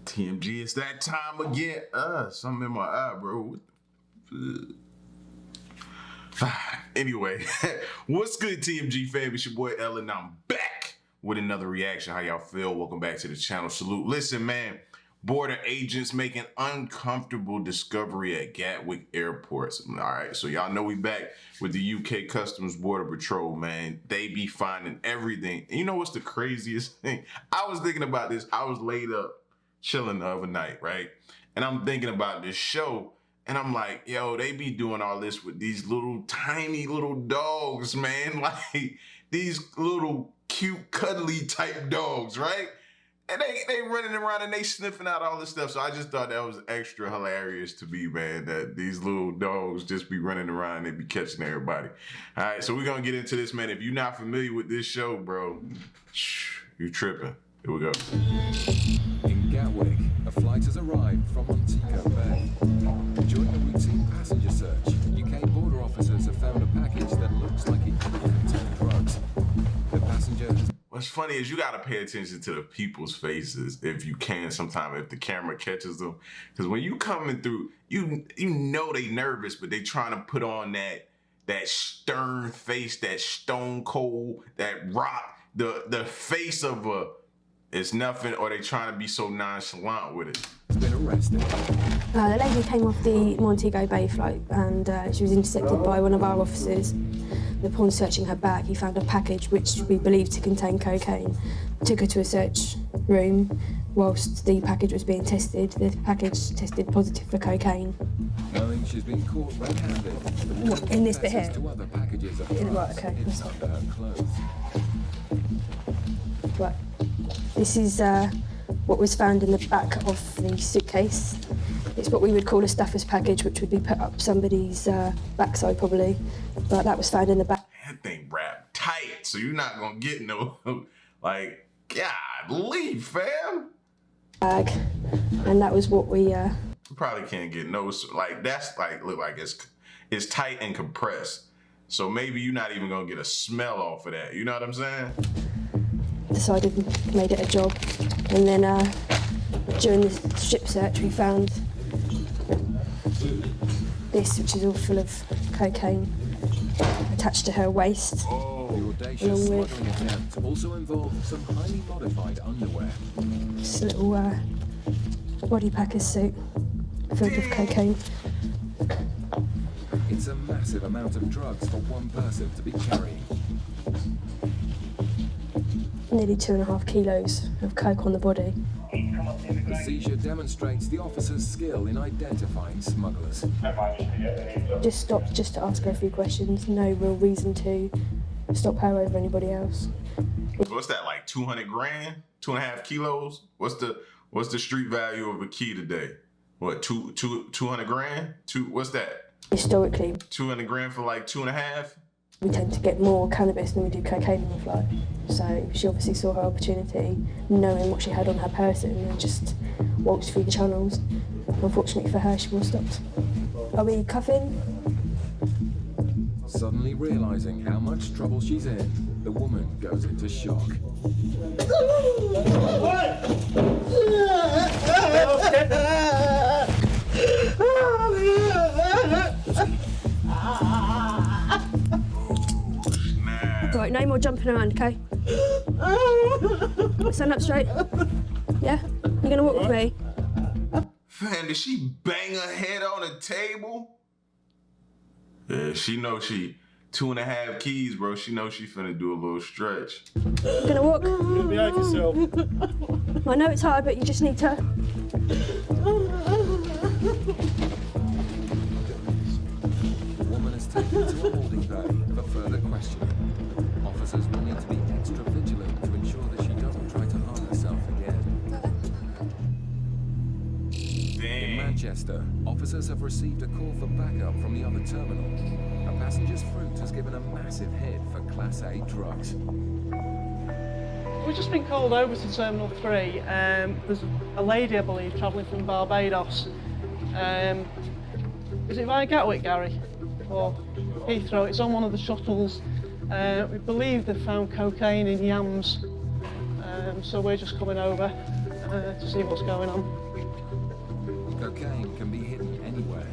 TMG, it's that time again. Something in my eye, bro. Anyway, what's good, TMG fam? It's your boy Ellen, and I'm back with another reaction. How y'all feel? Welcome back to the channel. Salute. Listen, man. Border agents making uncomfortable discovery at Gatwick airports. All right, so y'all know we back with the UK Customs Border Patrol, man. They be finding everything. And you know what's the craziest thing? I was thinking about this. I was laid up chilling the other night, right? And I'm thinking about this show, and I'm like, yo, they be doing all this with these little tiny little dogs, man. Like these little cute, cuddly type dogs, right? And they running around and they sniffing out all this stuff. So I just thought that was extra hilarious to me, man, that these little dogs just be running around and they be catching everybody. All right, so we're going to get into this, man. If you're not familiar with this show, bro, you tripping. Here we go. In Gatwick, a flight has arrived from Montego Bay. During a routine passenger search, UK border officers have found a package that looks like it could contain drugs. The passenger has... What's funny is you got to pay attention to the people's faces if you can sometimes, if the camera catches them. Because when you coming through, you know they nervous, but they trying to put on that stern face, that stone cold, that rock, the face of a it's nothing, or they trying to be so nonchalant with it. Been arrested. The lady came off the Montego Bay flight and she was intercepted by one of our officers. Upon searching her bag, he found a package which we believed to contain cocaine. Took her to a search room. Whilst the package was being tested, the package tested positive for cocaine. Knowing she's been caught red-handed, What, in this bit here? to other packages of Right, drugs okay. hidden under her clothes. Right. This is what was found in the back of the suitcase. It's what we would call a stuffer's package, which would be put up somebody's backside probably, but that was found in the back. That thing wrapped tight, so you're not gonna get no, like, golly, fam. Bag, and that was what we. You probably can't get no, like that's like look like it's tight and compressed, so maybe you're not even gonna get a smell off of that. You know what I'm saying? Decided made it a job, and then during the strip search we found this, which is all full of cocaine attached to her waist. The audacious smuggling attempt also involved some highly modified underwear. This little body packers suit filled with cocaine. It's a massive amount of drugs for one person to be carrying. Nearly 2.5 kilos of coke on the body. The seizure demonstrates the officer's skill in identifying smugglers. Just stopped just to ask her a few questions. No real reason to stop her over anybody else. What's that, like 200 grand? 2.5 kilos? What's the street value of a key today? What, 200 grand? What's that? Historically, 200 grand for like 2.5? we tend to get more cannabis than we do cocaine on the flight. So she obviously saw her opportunity, knowing what she had on her person, and just waltzed through the channels. Unfortunately for her, she was stopped. Are we cuffing? Suddenly realizing how much trouble she's in, the woman goes into shock. Right, no more jumping around, okay? Stand up straight. Yeah? You're gonna walk with me? Man, did she bang her head on the table? Yeah, she know she 2.5 keys, bro. She know she finna do a little stretch. You gonna walk? You'll be out yourself. I know it's hard, but you just need to. The woman is taken to a holding bay for further questioning. Officers will need to be extra vigilant to ensure that she doesn't try to harm herself again. In Manchester, officers have received a call for backup from the other terminal. A passenger's fruit has given a massive hit for Class A drugs. We've just been called over to Terminal 3. There's a lady, I believe, travelling from Barbados. Is it via Gatwick, Gary? Or Heathrow? It's on one of the shuttles. We believe they've found cocaine in yams. So we're just coming over. to see what's going on. Cocaine can be hidden anywhere,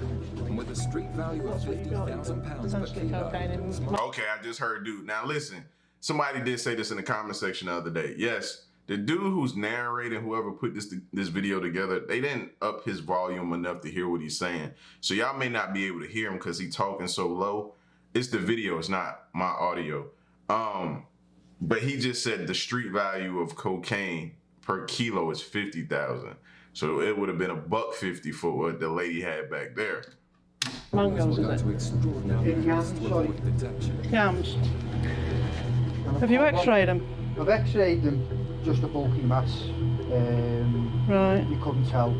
and with a street value of £50,000 per Potentially cocaine in- kilo, Okay, I just heard dude. Now listen, somebody did say this in the comment section the other day. Yes, the dude who's narrating, whoever put this video together, they didn't up his volume enough to hear what he's saying. So y'all may not be able to hear him because he's talking so low. It's the video, it's not my audio. But he just said the street value of cocaine per kilo is 50,000. So it would have been $1.50 for what the lady had back there. Mangoes, will go is to it? extraordinary lengths to avoid detection. Yams. Have you x-rayed them? I've x-rayed them, just a bulky mass. Right. You couldn't tell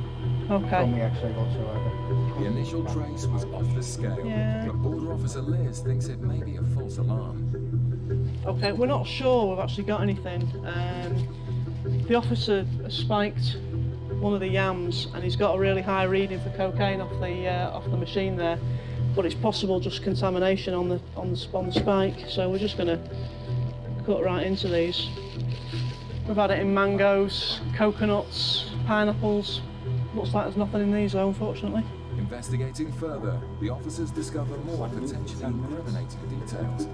Okay. from the x-ray whatsoever. The initial trace was off the scale, Yeah. but Border Officer Liz thinks it may be a false alarm. Okay, we're not sure we've actually got anything. The officer spiked one of the yams and he's got a really high reading for cocaine off the machine there, but it's possible just contamination on the spike. So we're just gonna cut right into these. We've had it in mangoes, coconuts, pineapples. Looks like there's nothing in these though, unfortunately. Investigating further, the officers discover more potentially incriminating details.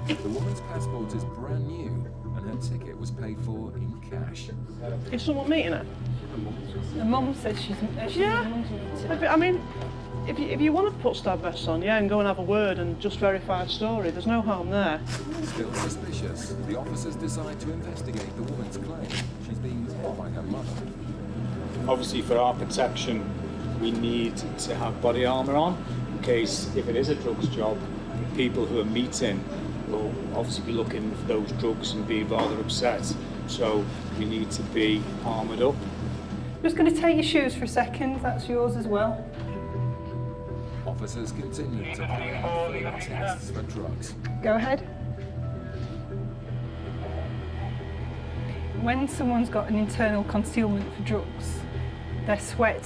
The woman's passport is brand new, and her ticket was paid for in cash. Is someone meeting her? The mum says she's Yeah. I mean, if you want to put stab vests on, yeah, and go and have a word and just verify a story, there's no harm there. Still suspicious, the officers decide to investigate the woman's claim she's being held by her mother. Obviously, for our protection, we need to have body armour on in case, if it is a drugs job, people who are meeting will obviously be looking for those drugs and be rather upset. So we need to be armoured up. just going to take your shoes for a second. That's yours as well. Officers continue to carry out further tests for drugs. Go ahead. When someone's got an internal concealment for drugs, their sweat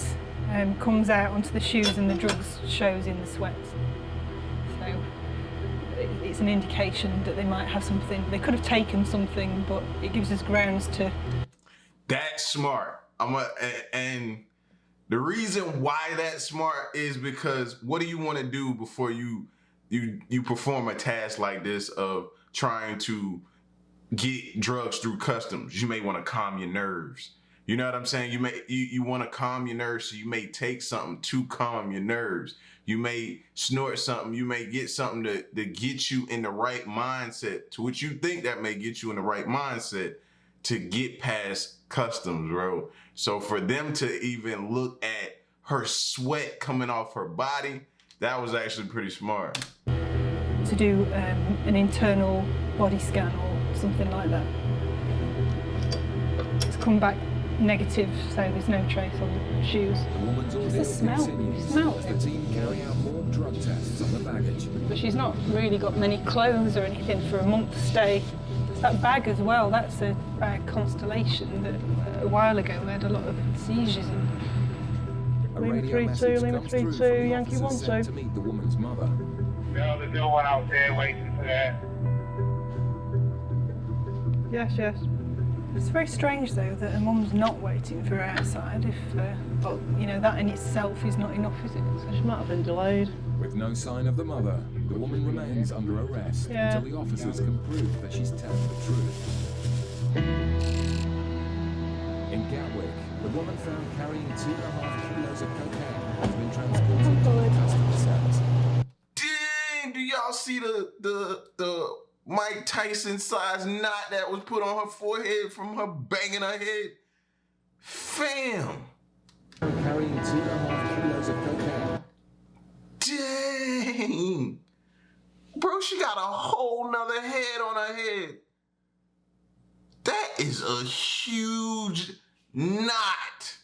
comes out onto the shoes and the drugs shows in the sweat. So it's an indication that they might have something. They could have taken something, but it gives us grounds to... That's smart. And the reason why that's smart is because what do you want to do before you perform a task like this of trying to get drugs through customs? You may want to calm your nerves. You know what I'm saying? You want to calm your nerves, so you may take something to calm your nerves. You may snort something. You may get something to get you in the right mindset, to which you think that may get you in the right mindset to get past customs, bro. So for them to even look at her sweat coming off her body, that was actually pretty smart. to do an internal body scan or something like that. It's come back negative, so there's no trace on the shoes. The woman's ordeal the smell. continues Smell as it. the team carry out more drug tests on the baggage. But she's not really got many clothes or anything for a month's stay. It's that bag as well, that's a bag Constellation that a while ago had a lot of seizures in. A Lima radio 3-2, message Lima comes through 3-2, from the Yankee officers 1-2. sent to meet the woman's mother. No, there's no one out there waiting for that. Yes, yes. It's very strange though that a mum's not waiting for her outside if, well, you know, that in itself is not enough, is it? She might have been delayed. With no sign of the mother, the woman remains under arrest Yeah. until the officers can prove that she's telling the truth. In Gatwick, the woman found carrying 2.5 kilos of cocaine has been transported to the custody cells. Dang, do y'all see the Mike Tyson size knot that was put on her forehead from her banging her head? Fam. Carrying 2.5 kilos of cocaine. Dang. Bro, she got a whole nother head on her head. That is a huge knot.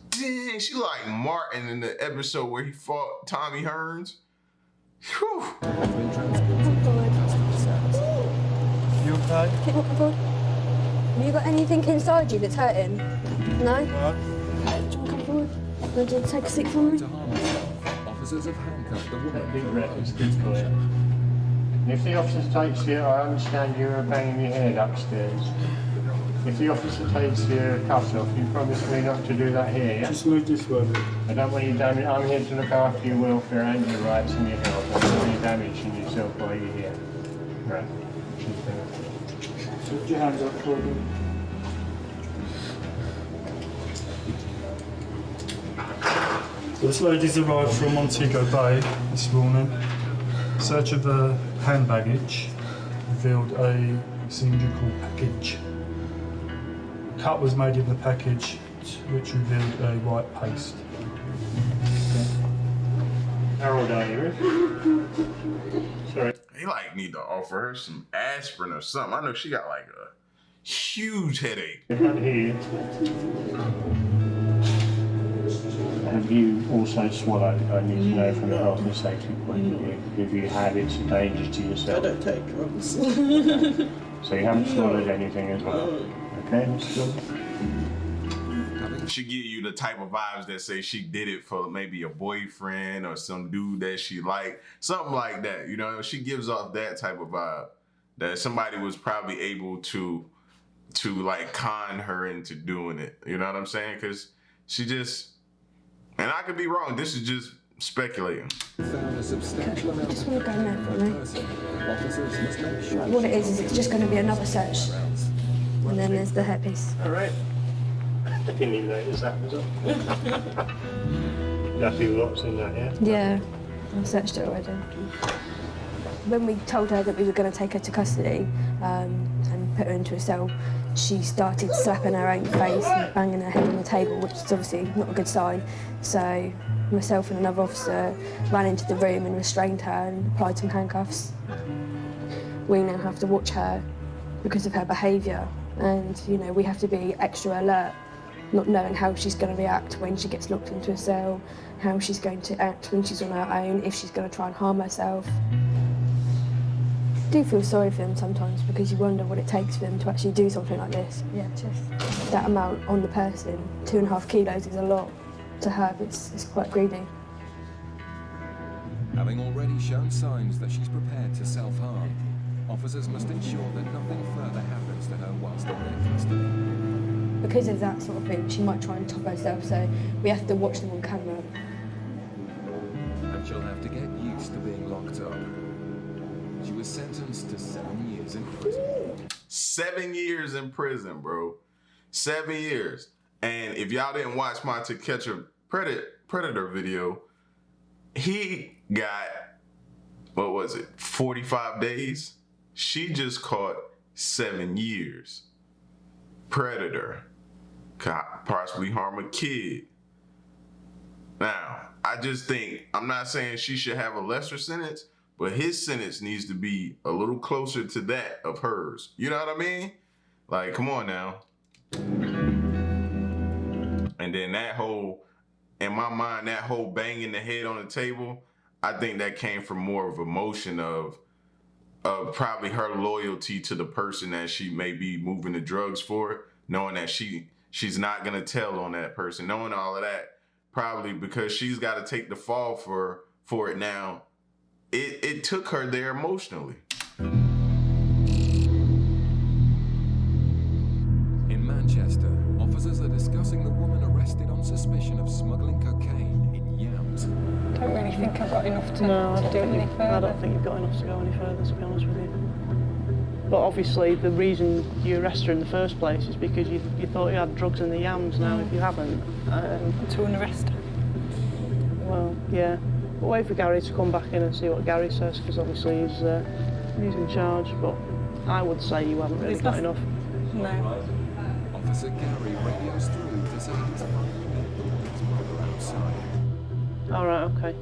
Dang, she like Martin in the episode where he fought Tommy Hearns. Whew. Has been transported to the custody cells. You okay? Keep walking forward. Have you got anything inside you that's hurting? No? Do you want to come forward? Want to take a seat for me? To harm herself, officers have handcuffed the woman Big for reference, remote good boy. detention. If the officer takes you, I understand you were banging your head upstairs. If the officer takes your cuffs off, you promise me not to do that here, yeah? Just move this way. I don't want you damage. I'm here to look after your welfare and your rights and your health. I don't want you damaging yourself while you're here. Right. Put your hands up for me. This lady's arrived from Montego Bay this morning. Search of her hand baggage revealed a cylindrical package. Cut was made in the package, which revealed a white paste. How old are you? Sorry. He like need to offer her some aspirin or something. I know she got like a huge headache. I can't hear you. Have you also swallowed? I need to know from a health and safety point of view. If you have, it's a danger to yourself. I don't take drugs. Okay. So you haven't swallowed anything as well. Okay, Mr. Gould? She give you the type of vibes that say she did it for maybe a boyfriend or some dude that she liked, something like that. You know, she gives off that type of vibe that somebody was probably able to like con her into doing it. You know what I'm saying? Because she just, and I could be wrong. This is just speculating. Found a substantial amount Just of want to go in there for me. person. Officers must make sure What it is it's just going to be another search. And then there's the hairpiece. All right. I didn't even notice that was up. Happy with what's in that, yeah? Yeah, I searched it already. When we told her that we were going to take her to custody and put her into a cell, she started slapping her own face and banging her head on the table, which is obviously not a good sign. So myself and another officer ran into the room and restrained her and applied some handcuffs. We now have to watch her because of her behaviour, and you know we have to be extra alert, not knowing how she's going to react when she gets locked into a cell, how she's going to act when she's on her own, if she's going to try and harm herself. I do feel sorry for them sometimes because you wonder what it takes for them to actually do something like this. Yeah, just that amount on the person, 2.5 kilos is a lot to have. It's quite greedy. Having already shown signs that she's prepared to self-harm, officers must ensure that nothing further happens to her whilst in their custody. Because of that sort of thing, she might try and top herself, so we have to watch them on camera. And she'll have to get used to being locked up. She was sentenced to 7 years in prison. 7 years in prison, bro. 7 years. And if y'all didn't watch my To Catch a Predator video, he got, what was it, 45 days? She just caught 7 years. Predator. Could possibly harm a kid. Now, I just think, I'm not saying she should have a lesser sentence, but his sentence needs to be a little closer to that of hers. You know what I mean? Like, come on now. And then that whole, in my mind, that whole banging the head on the table, I think that came from more of emotion of probably her loyalty to the person that she may be moving the drugs for, knowing that she's not gonna tell on that person, knowing all of that, probably because she's got to take the fall for it now. It took her there emotionally. In Manchester, officers are discussing the woman arrested on suspicion of smuggling cocaine in yams. Don't really think I've got enough to, No, I to don't do think any I further. don't think you've got enough to go any further, to be honest with you. But obviously, the reason you arrested her in the first place is because you thought you had drugs in the yams. Now, if you haven't, To an arrest. well, yeah. We'll wait for Gary to come back in and see what Gary says, because obviously he's in charge. But I would say you haven't really got enough. No. Officer Gary radios through to say he's finding his mother outside. All right, okay.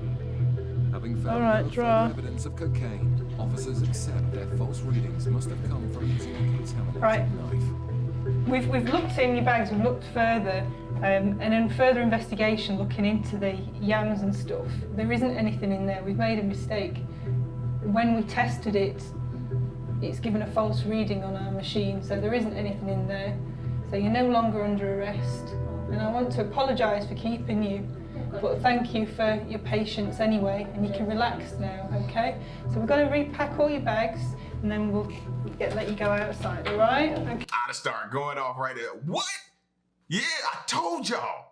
Having found All right, no draw. further evidence of cocaine, officers accept their false readings must have come from using a contaminated Right. knife. We've looked in your bags, we've looked further, and in further investigation, looking into the yams and stuff, there isn't anything in there. We've made a mistake. When we tested it, it's given a false reading on our machine, so there isn't anything in there. So you're no longer under arrest. And I want to apologise for keeping you, but thank you for your patience anyway, and you can relax now, okay? So we're going to repack all your bags, and then we'll let you go outside, all right? Okay. I to start going off right there. What? Yeah, I told y'all.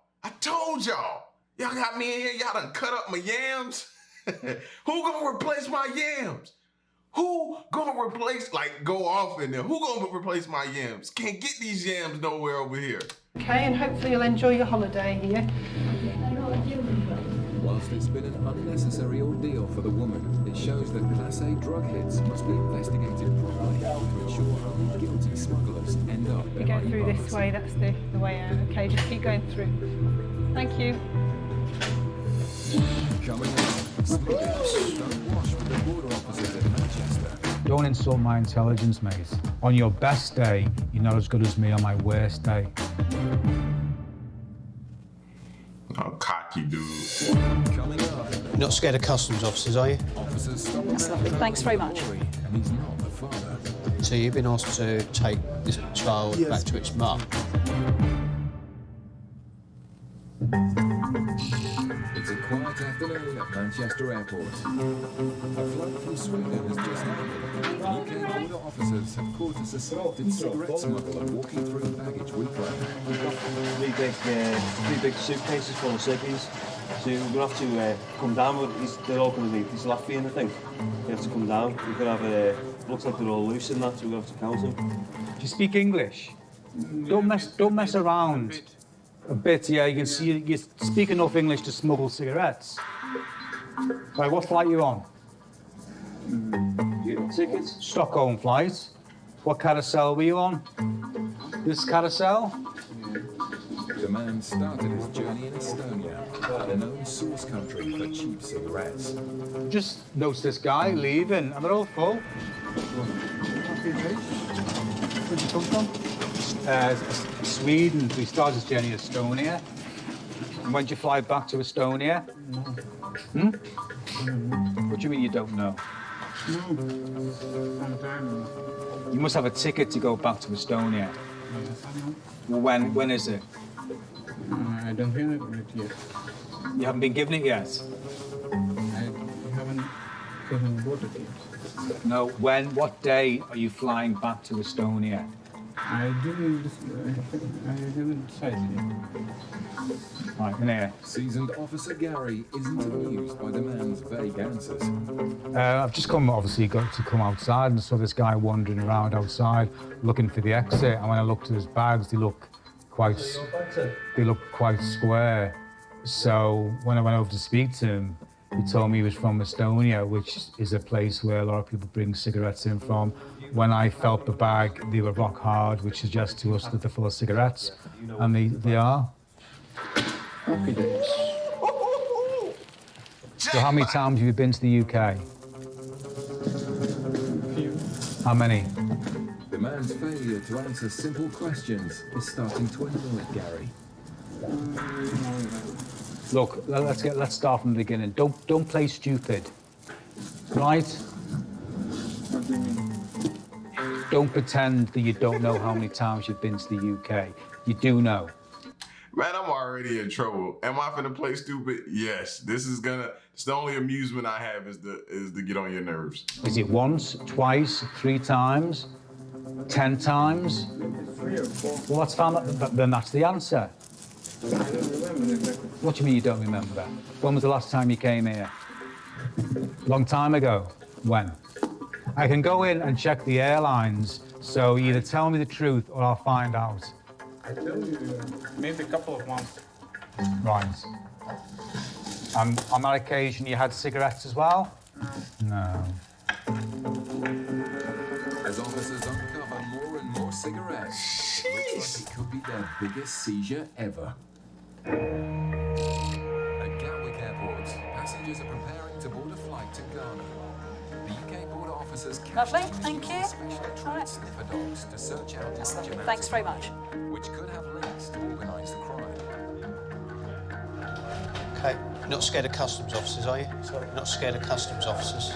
Y'all got me in here. Y'all done cut up my yams. Who gonna replace my yams? Who gonna replace, like, go off in there? Who gonna replace my yams? Can't get these yams nowhere over here. Okay, and hopefully you'll enjoy your holiday here. Whilst it's been an unnecessary ordeal for the woman, it shows that Class A drug hits must be investigated properly to ensure only guilty smugglers end up You go through this way, that's the way out. Okay, just keep going through. Thank you. Coming up, smugglers don't wash with the border officers at Manchester. Don't insult my intelligence, mate. On your best day, you're not as good as me on my worst day. Oh, cocky dude. Coming up, You're not scared of customs officers, are you? officers stop That's lovely. Thanks very much. and he's not the father. So you've been asked to take this child back to its mum. It's a quiet afternoon at Manchester Airport. A flight from Sweden has just landed. UK border officers have caught a suspected cigarette smuggler walking through baggage reclaim. We've got three big suitcases full of ciggies. So we're going to have to come down with they're all going to be these Latvian, I think. We have to come down. We're going to have looks like they're all loose in that, so we're going to have to count them. Do you speak English? Don't mess around. A bit, yeah. You can see you speak enough English to smuggle cigarettes. Right, what flight are you on? You got tickets? Stockholm flight. What carousel were you on? This carousel? The man started his journey in Estonia, a known source country for cheap cigarettes. Just noticed this guy leaving, and they're all full. Where'd you come from? Sweden. We started his journey in Estonia. And when did you fly back to Estonia? Hmm? What do you mean you don't know? You must have a ticket to go back to Estonia. Well, when is it? I don't have it yet. You haven't been given it yet? I haven't even bought it yet. No, what day are you flying back to Estonia? I haven't decided yet. Right, in here. Seasoned Officer Gary isn't amused by the man's vague answers. I've just come outside and saw this guy wandering around outside looking for the exit. And when I looked at his bags, they look quite square. So when I went over to speak to him, he told me he was from Estonia, which is a place where a lot of people bring cigarettes in from. When I felt the bag, they were rock hard, which suggests to us that they're full of cigarettes. And they are. Happy days. So how many times have you been to the UK? Few. How many? The man's failure to answer simple questions is starting to annoy Gary. Look, let's start from the beginning. Don't play stupid, right? What do you mean? Don't pretend that you don't know how many times you've been to the UK. You do know. Man, I'm already in trouble. Am I finna play stupid? Yes. It's the only amusement I have is to get on your nerves. Is it once, twice, 3 times, 10 times? 3 or 4. Well, that's fine. Then that's the answer. I don't remember exactly. What do you mean you don't remember? When was the last time you came here? Long time ago. When? I can go in and check the airlines, so either tell me the truth or I'll find out. I tell you, maybe a couple of months. Right. And on that occasion, you had cigarettes as well? No. As officers uncover more and more cigarettes, it looks like it could be their biggest seizure ever. At Gatwick Airport, passengers are preparing to board a flight to Ghana. The UK border officers Lovely, captured thank using you. specially trained sniffer dogs to search out That's large lovely. amounts Thanks of very drugs, much. which could have links to organised crime. Okay. You're not scared of customs officers, are you? Sorry. Not scared of customs officers.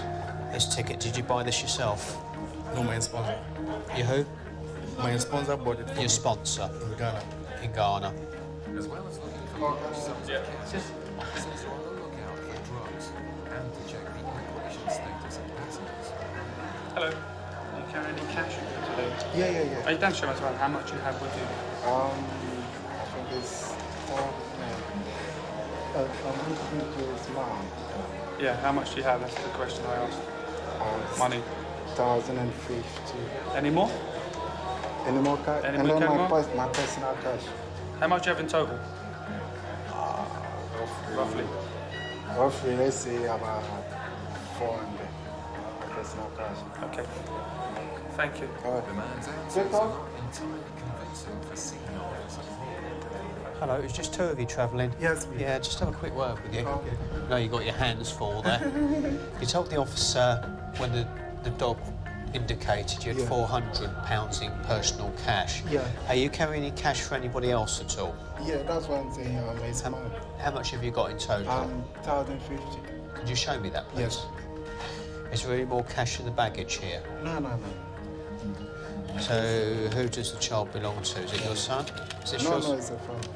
This ticket, did you buy this yourself? No, my sponsor. You who? My sponsor bought it for Your me. sponsor. In Ghana. In Ghana. As well as looking for large sums of cash, officers are on the lookout for drugs and to check the immigration status of passengers. Hello. you carry any cash today? Yeah. Are you done show us about how much you have with you? I think it's I'm listening to his mom. Yeah, how much do you have? That's the question I asked. Money. 1,050. Any more? Any more cash? Any And more then cash? my personal cash. How much do you have in total? Roughly. Roughly, let's say about 400. My personal cash. Okay. Thank you. The man's answers are not entirely convincing for senior officers. Hello, it's just two of you travelling. Yes, please. Yeah, just have a quick word with you. Okay. I know you got your hands full there. You told the officer when the dog indicated you had £400 in personal cash. Yeah. Are you carrying any cash for anybody else at all? Yeah, that's what I'm saying. It's mine. How much have you got in total? 1,050. Could you show me that, please? Yes. Is there any more cash in the baggage here? No. So, who does the child belong to? Is it your son? Is it No, yours? it's a friend.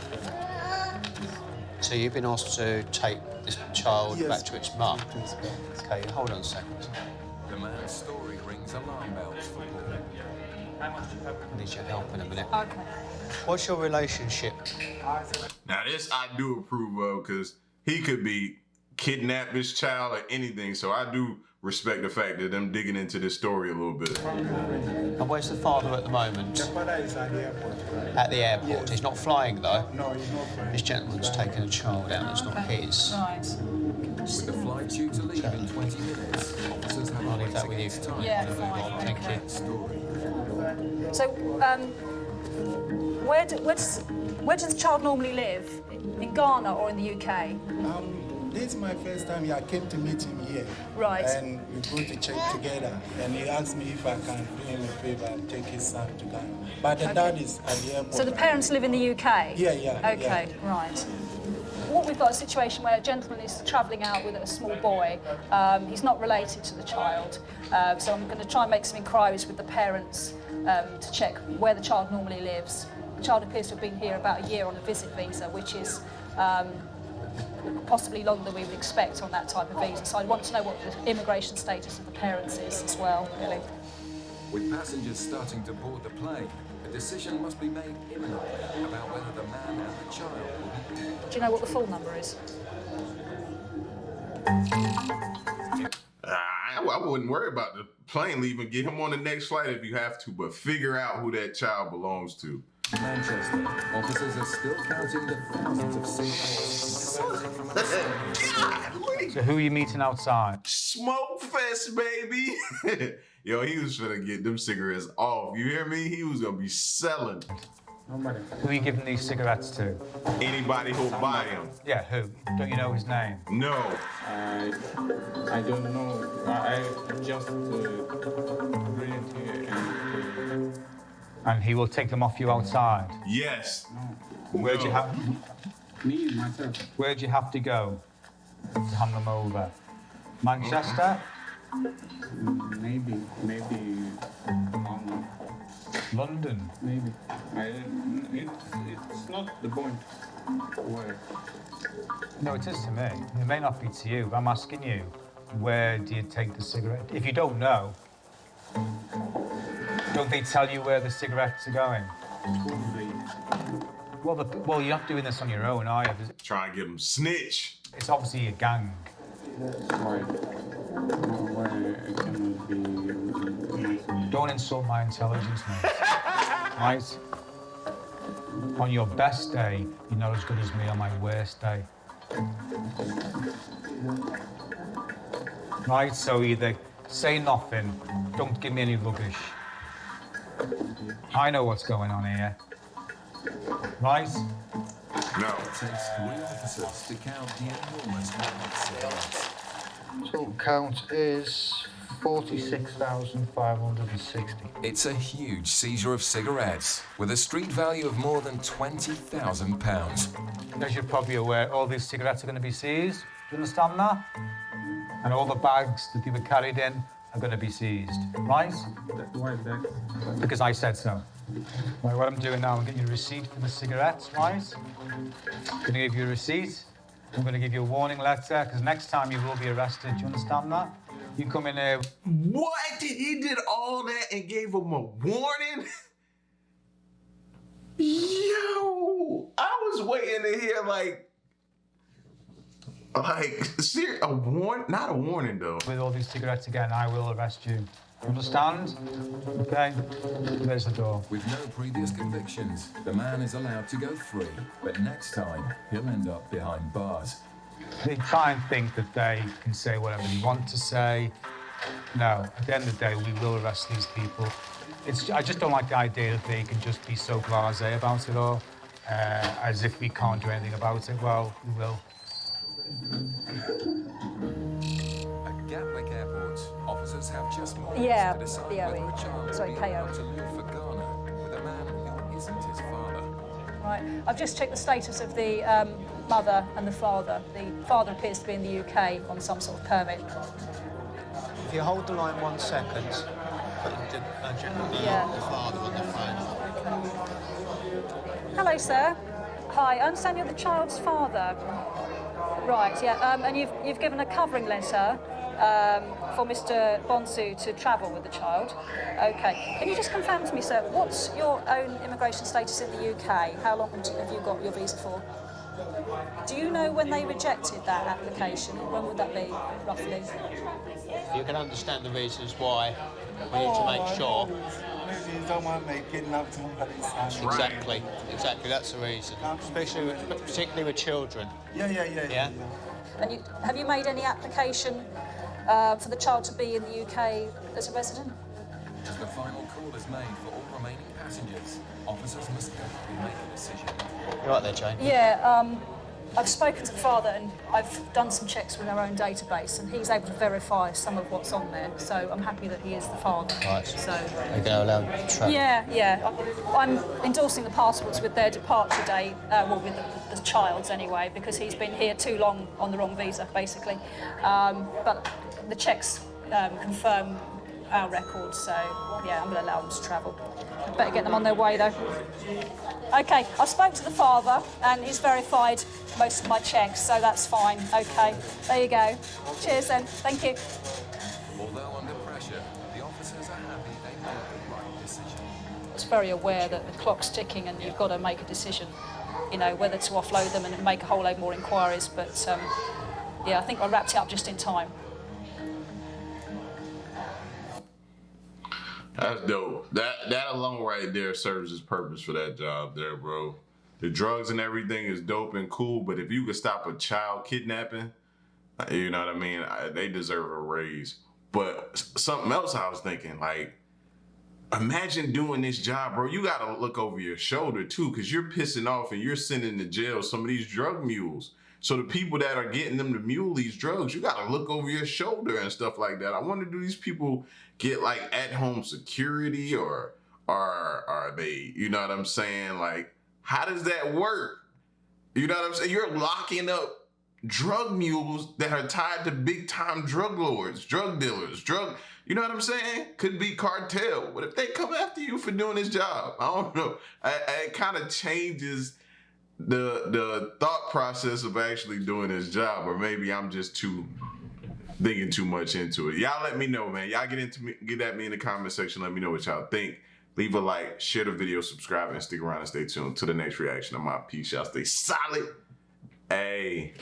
So you've been asked to take this child Yes, back to its mum? to its mum. Okay, hold on a second. The man's story rings alarm bells for Paul. How much do you have? I need your help in a minute. Okay. What's your relationship? Now this I do approve of because he could be kidnap this child or anything. So I do respect the fact that them digging into this story a little bit. And where's the father at the moment? The father is at the airport. At the airport. Yes. He's not flying though. No, he's not flying. This gentleman's taken a child out that's not his. Right. With the flight due to leave in 20 minutes, officers have I'll leave that with you. time Yeah, to move fine, on thank with you. that story. So, where does the child normally live? In Ghana or in the UK? This is my first time here. I came to meet him here. Right. And we go to check together. And he asked me if I can do him a favor and take his son to Ghana. But the dad is at the airport. So the parents live in the UK? Yeah. Okay, right. What we've got is a situation where a gentleman is travelling out with a small boy. He's not related to the child. So I'm going to try and make some inquiries with the parents to check where the child normally lives. The child appears to have been here about a year on a visit visa, which is possibly longer than we would expect on that type of visa. So I want to know what the immigration status of the parents is as well, really. With passengers starting to board the plane, a decision must be made imminently about whether the man and the child will be dead. Do you know what the full number is? I wouldn't worry about the plane leaving. Get him on the next flight if you have to, but figure out who that child belongs to. Manchester, officers are still counting the thousands of cigarettes. So who are you meeting outside? Smoke fest, baby. Yo, he was finna get them cigarettes off. You hear me? He was gonna be selling. Nobody. Who are you giving these cigarettes to? Anybody who'll buy them. Yeah, who? Don't you know his name? No. I don't know. I just read it here and And he will take them off you outside. Yes. Where'd you have? me, myself. Where'd you have to go to hand them over? Manchester? Maybe London? maybe. It's not the point. Where? No, it is to me. It may not be to you. I'm asking you, where do you take the cigarette? If you don't know, don't they tell you where the cigarettes are going? Well, you're not doing this on your own, are you? Try and get him snitch. It's obviously a gang. Why? Why it cannot be? Don't insult my intelligence, mate. Right? On your best day, you're not as good as me on my worst day. Right? So either say nothing, don't give me any rubbish. I know what's going on here. Right? No. It takes 3 officers to count the enormous amount of cigarettes. Total count is 46,560. It's a huge seizure of cigarettes with a street value of more than £20,000. As you're probably aware, all these cigarettes are going to be seized. Do you understand that? And all the bags that they were carried in are going to be seized. Right? Why that? Because I said so. Right, what I'm doing now, I'm getting you a receipt for the cigarettes, right? I'm going to give you a receipt. I'm going to give you a warning letter, because next time you will be arrested. Do you understand that? You come in there. What? He did all that and gave him a warning? Yo, I was waiting to hear a warning? Not a warning though. With all these cigarettes again, I will arrest you. Understand? Okay. There's the door. With no previous convictions, the man is allowed to go free, but next time he'll end up behind bars. They try and think that they can say whatever they want to say. No, at the end of the day, we will arrest these people. I just don't like the idea that they can just be so blasé about it all, as if we can't do anything about it. Well, we will. At Gatwick Airport, officers have just moments Yeah, to decide yeah, whether a child will be KO. allowed to leave for Ghana with a man who isn't his father. Right, I've just checked the status of the mother and the father. The father appears to be in the UK on some sort of permit. If you hold the line 1 second, put the father on the phone. Hello, sir. Hi, I understand you're the child's father. Right, yeah, and you've given a covering letter for Mr. Bonsu to travel with the child. Okay. Can you just confirm to me, sir, what's your own immigration status in the UK? How long have you got your visa for? Do you know when they rejected that application? When would that be, roughly? You can understand the reasons why we need to make sure. Maybe someone may kidnap somebody's son. Exactly, that's the reason. Particularly with children. Yeah. And have you made any application for the child to be in the UK as a resident? As the final call is made for all remaining passengers, officers must make a decision. You're right there, Jane. Yeah, I've spoken to the father and I've done some checks with our own database and he's able to verify some of what's on there. So I'm happy that he is the father. Right. So they're going to allow him to travel. Yeah. I'm endorsing the passports with their departure date, with the child's anyway, because he's been here too long on the wrong visa, basically. But the checks confirm our records, so yeah, I'm going to allow them to travel. Better get them on their way though. Okay, I spoke to the father and he's verified most of my checks, so that's fine. Okay, there you go. Cheers then, thank you. Although under pressure, the officers are happy they made the right decision. I was very aware that the clock's ticking and you've got to make a decision, whether to offload them and make a whole load more inquiries, but yeah, I think I wrapped it up just in time. That's dope. That alone right there serves its purpose for that job there, bro. The drugs and everything is dope and cool, but if you could stop a child kidnapping, you know what I mean? They deserve a raise. But something else I was thinking, imagine doing this job, bro. You got to look over your shoulder too, because you're pissing off and you're sending to jail some of these drug mules. So the people that are getting them to mule these drugs, you got to look over your shoulder and stuff like that. I wonder, do these people get at-home security or are they, you know what I'm saying? How does that work? You know what I'm saying? You're locking up drug mules that are tied to big-time drug lords, drug dealers, you know what I'm saying? Could be cartel. What if they come after you for doing this job? I don't know. It kind of changes the thought process of actually doing this job, or maybe I'm just thinking too much into it. Y'all let me know, man. Y'all get at me in the comment section. Let me know what y'all think. Leave a like, share the video, subscribe, and stick around and stay tuned to the next reaction of my piece. Y'all stay solid. Hey.